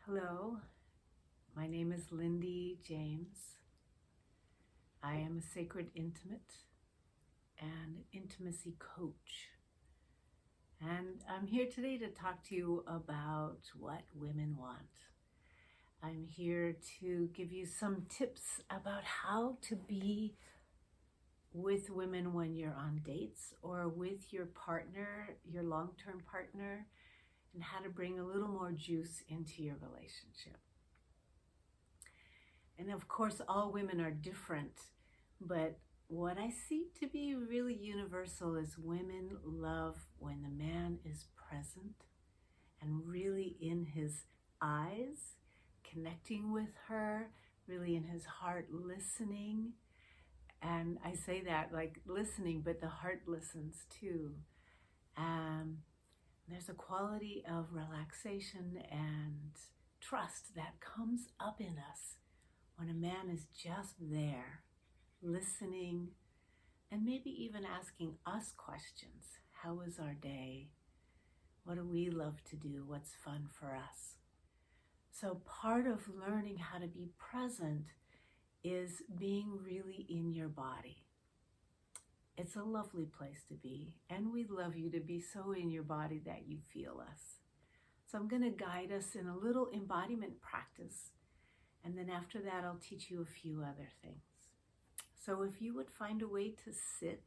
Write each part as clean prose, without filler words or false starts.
Hello, my name is Lindy James. I am a sacred intimate and intimacy coach. And I'm here today to talk to you about what women want. I'm here to give you some tips about how to be with women when you're on dates or with your partner, your long-term partner, and how to bring a little more juice into your relationship. And of course, all women are different, but what I see to be really universal is women love when the man is present and really in his eyes, connecting with her, really in his heart, listening. And I say that like listening, but the heart listens too. There's a quality of relaxation and trust that comes up in us when a man is just there, listening, and maybe even asking us questions. How was our day? What do we love to do? What's fun for us? So part of learning how to be present is being really in your body. It's a lovely place to be, and we love you to be so in your body that you feel us. So I'm going to guide us in a little embodiment practice, and then after that I'll teach you a few other things. So if you would find a way to sit,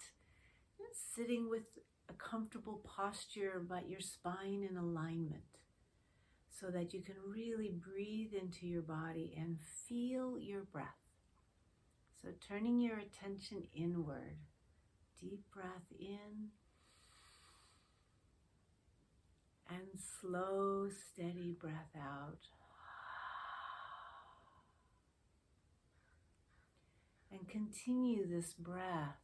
sitting with a comfortable posture but your spine in alignment, so that you can really breathe into your body and feel your breath. So turning your attention inward. Deep breath in and slow, steady breath out. And continue this breath.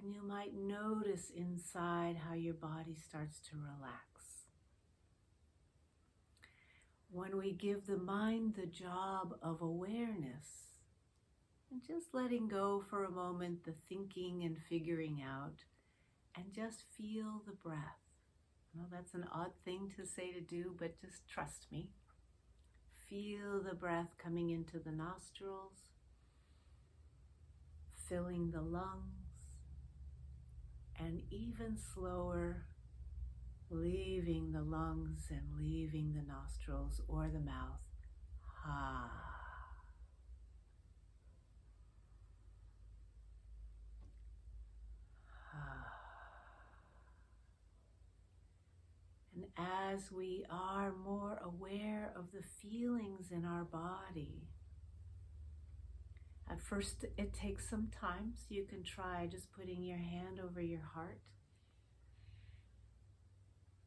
And you might notice inside how your body starts to relax. When we give the mind the job of awareness, and just letting go for a moment the thinking and figuring out, and just feel the breath. I know that's an odd thing to say to do, but just trust me. Feel the breath coming into the nostrils, filling the lungs, and even slower, leaving the lungs and leaving the nostrils or the mouth. Ha. And as we are more aware of the feelings in our body, at first it takes some time, so you can try just putting your hand over your heart.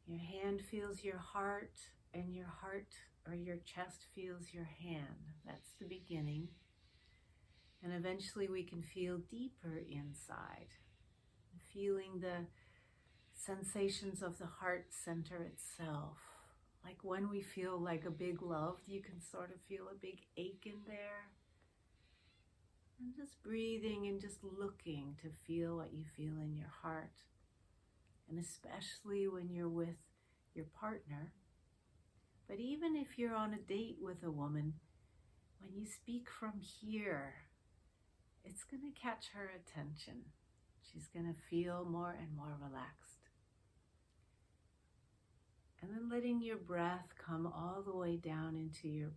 Your hand feels your heart, and your heart or your chest feels your hand. That's the beginning. And eventually we can feel deeper inside, feeling the sensations of the heart center itself. Like when we feel like a big love, you can sort of feel a big ache in there. And just breathing and just looking to feel what you feel in your heart. And especially when you're with your partner. But even if you're on a date with a woman, when you speak from here, it's going to catch her attention. She's going to feel more and more relaxed. And then letting your breath come all the way down into your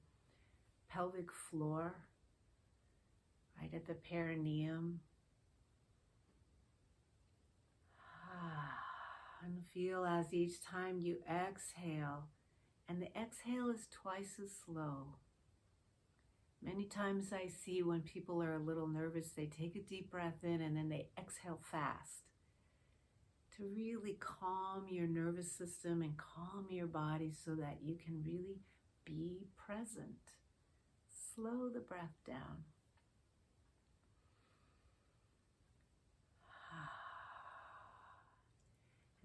pelvic floor, right at the perineum. And feel as each time you exhale, and the exhale is twice as slow. Many times I see when people are a little nervous, they take a deep breath in and then they exhale fast to really calm your nervous system and calm your body so that you can really be present. Slow the breath down.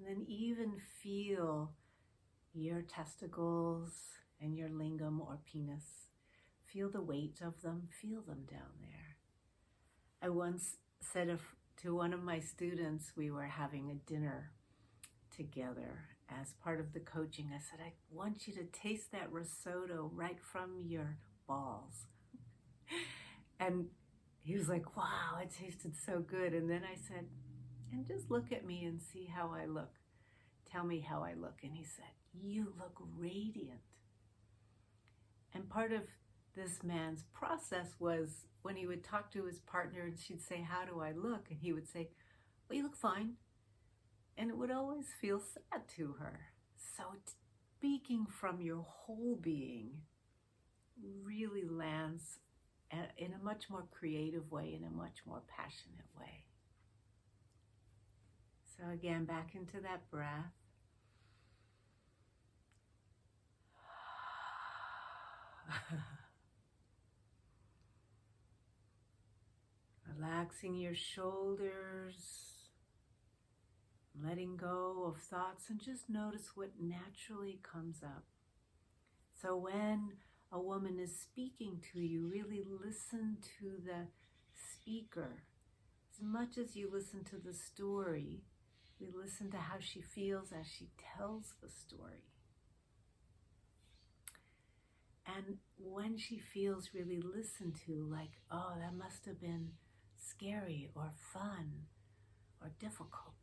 And then even feel your testicles and your lingam or penis. Feel the weight of them, feel them down there. I once said to one of my students, we were having a dinner together as part of the coaching. I said, I want you to taste that risotto right from your balls. And he was like, wow, it tasted so good. And then I said, and just look at me and see how I look. Tell me how I look. And he said, you look radiant. And part of this man's process was when he would talk to his partner and she'd say, how do I look? And he would say, well, you look fine. And it would always feel sad to her. So speaking from your whole being really lands in a much more creative way, in a much more passionate way. So again, back into that breath. Relaxing your shoulders, letting go of thoughts, and just notice what naturally comes up. So when a woman is speaking to you, really listen to the speaker. As much as you listen to the story, we listen to how she feels as she tells the story. And when she feels really listened to, like, oh, that must have been scary or fun or difficult,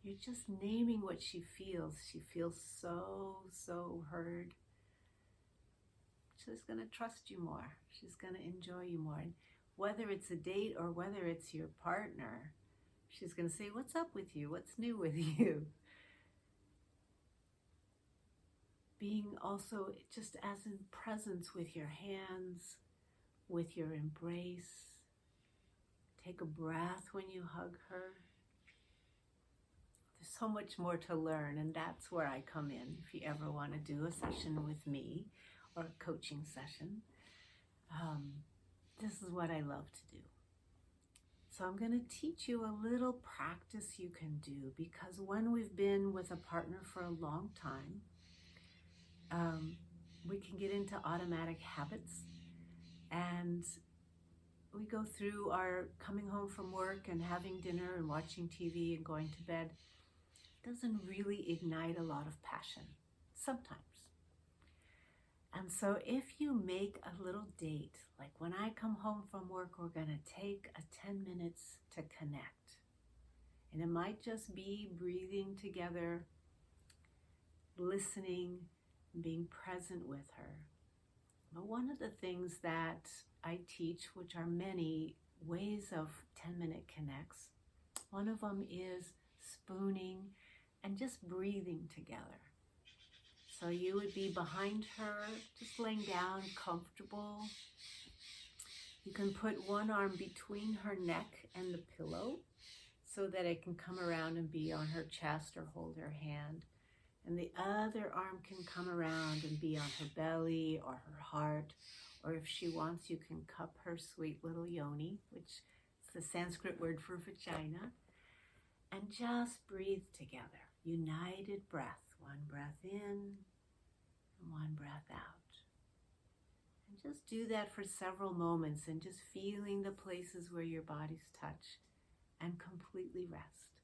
you're just naming what she feels. She feels so heard. She's going to trust you more. She's going to enjoy you more. And whether it's a date or whether it's your partner, she's going to say, what's up with you? What's new with you? Being also just as in presence with your hands, with your embrace. Take a breath when you hug her. There's so much more to learn, and that's where I come in. If you ever want to do a session with me or a coaching session, this is what I love to do. So I'm going to teach you a little practice you can do, because when we've been with a partner for a long time, we can get into automatic habits, and we go through our coming home from work and having dinner and watching TV and going to bed. It doesn't really ignite a lot of passion sometimes. And so if you make a little date, like when I come home from work, we're going to take a 10 minutes to connect. And it might just be breathing together, listening, being present with her. But one of the things that I teach, which are many ways of 10-minute connects, one of them is spooning and just breathing together. So you would be behind her, just laying down, comfortable. You can put one arm between her neck and the pillow so that it can come around and be on her chest or hold her hand. And the other arm can come around and be on her belly or her heart. Or if she wants, you can cup her sweet little yoni, which is the Sanskrit word for vagina. And just breathe together. United breath. One breath in and one breath out. And just do that for several moments and just feeling the places where your bodies touch and completely rest.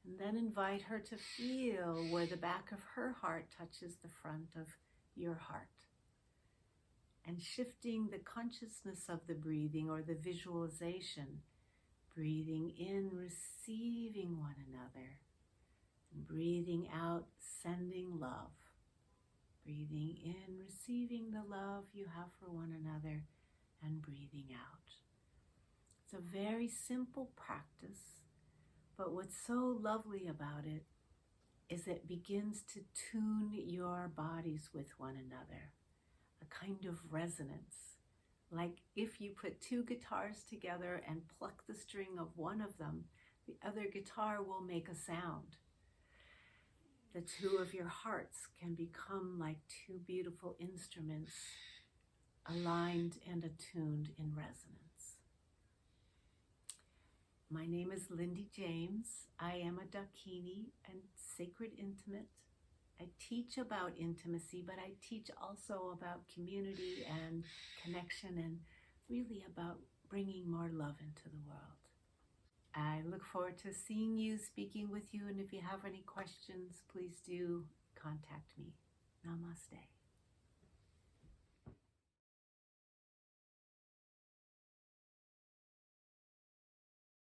And then invite her to feel where the back of her heart touches the front of your heart. And shifting the consciousness of the breathing or the visualization, breathing in, receiving one another, and breathing out, sending love. Breathing in, receiving the love you have for one another, and breathing out. It's a very simple practice. But what's so lovely about it is it begins to tune your bodies with one another, a kind of resonance. Like if you put two guitars together and pluck the string of one of them, the other guitar will make a sound. The two of your hearts can become like two beautiful instruments, aligned and attuned in resonance. My name is Lindy James. I am a Dakini and sacred intimate. I teach about intimacy, but I teach also about community and connection and really about bringing more love into the world. I look forward to seeing you, speaking with you, and if you have any questions, please do contact me. Namaste.